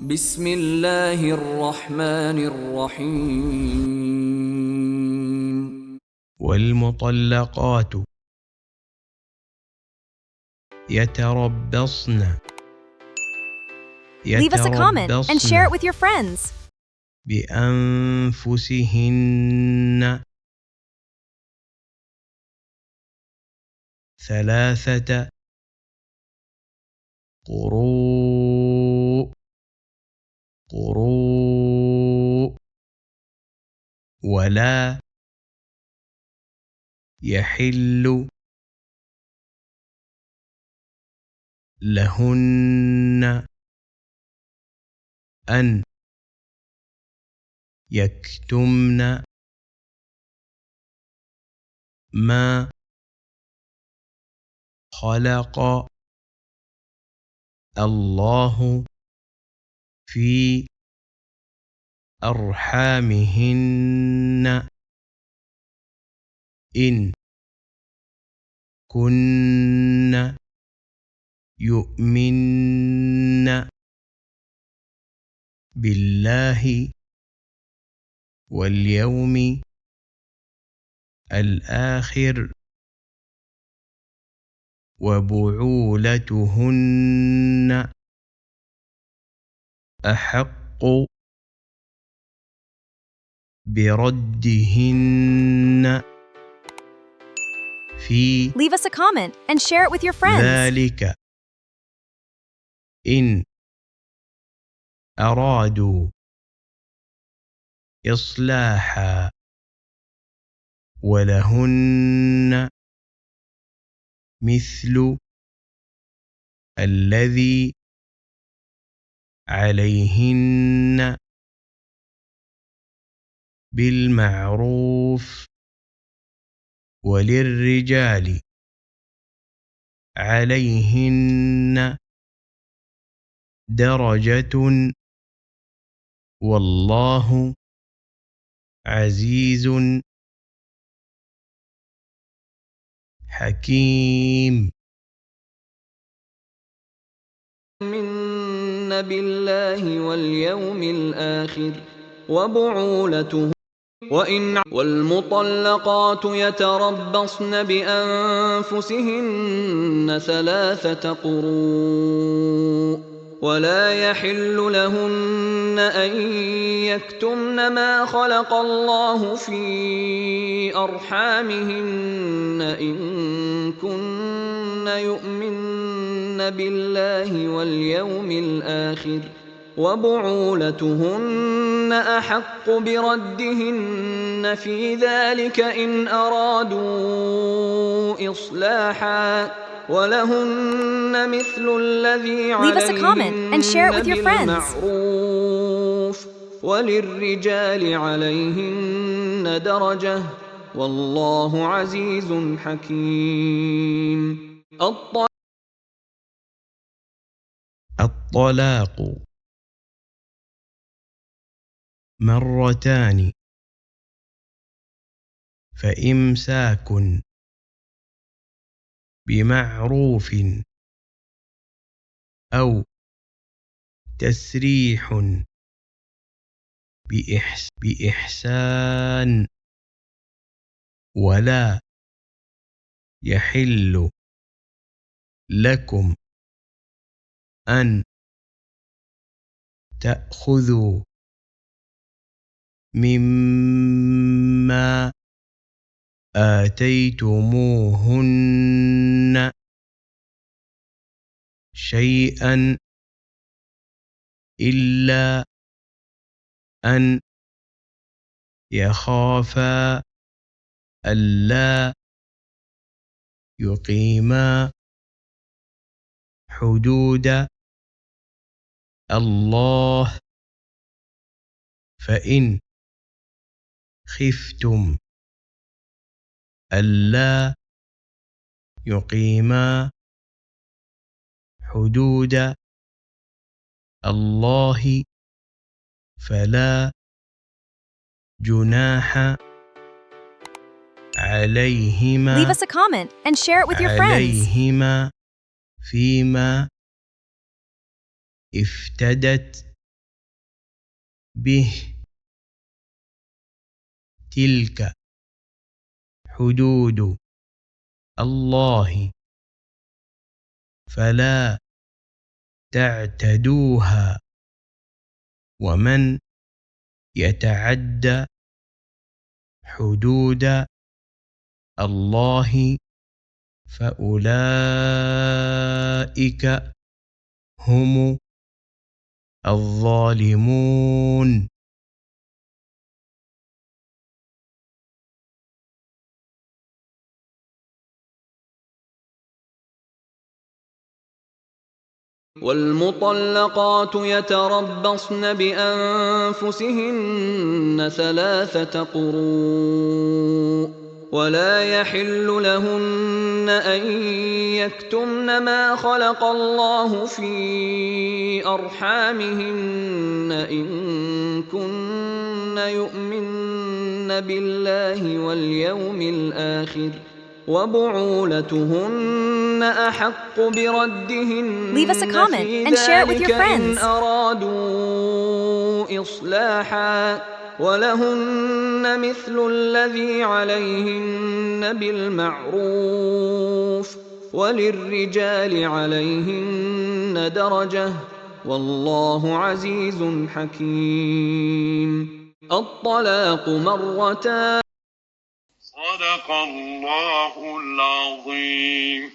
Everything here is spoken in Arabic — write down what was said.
بسم الله الرحمن الرحيم. والمطلقات يتربصن Leave us a comment and share it with your friends. بأنفسهن ثلاثة قروء ولا يحل لهن أن يكتمن ما خلق الله في أرحامهن إن كن يؤمن بالله واليوم الآخر وبعولتهن أحق بردهن في Leave us a comment and share it with your friends. ذلك إن أرادوا إصلاحا ولهن مثل الذي عليهن بالمعروف وللرجال عليهن درجة والله عزيز حكيم. من بالله واليوم الآخر وبعولته والمطلقات يتربصن بأنفسهن ثلاثة قروء ولا يحل لهن أن يكتمن ما خلق الله في أرحامهن إن كن يؤمن بالله واليوم الآخر وبعولتهن أحق بردهن في ذلك إن أرادوا إصلاحا ولهن مثل الذي عليهن بالمعروف وللرجال عليهن درجة والله عزيز حكيم. الطلاق مرتان فإمساك بمعروف أو تسريح بإحسان ولا يحل لكم أن تأخذوا مما آتيتموهن شيئا إلا أن يخافا ألا يقيما حدود الله فإن خفتم ألا يقيما حدود الله فلا جناح عليهما Leave us a comment and share it with your friends. فيما افتدت به تلك حدود الله فلا تعتدوها ومن يتعد حدود الله فأولئك هم الظالمون. والمطلقات يتربصن بأنفسهن 3 قروء ولا يحل لهن أن يكتمن ما خلق الله في أرحامهن إن كن يؤمن بالله واليوم الآخر وبعولتهن أحق بردهن Leave us a comment في and share it with ذلك your إن friends. أرادوا إصلاحا ولهن مثل الذي عليهن بالمعروف وللرجال عليهن درجة والله عزيز حكيم. الطلاق مرتان. صدق الله العظيم.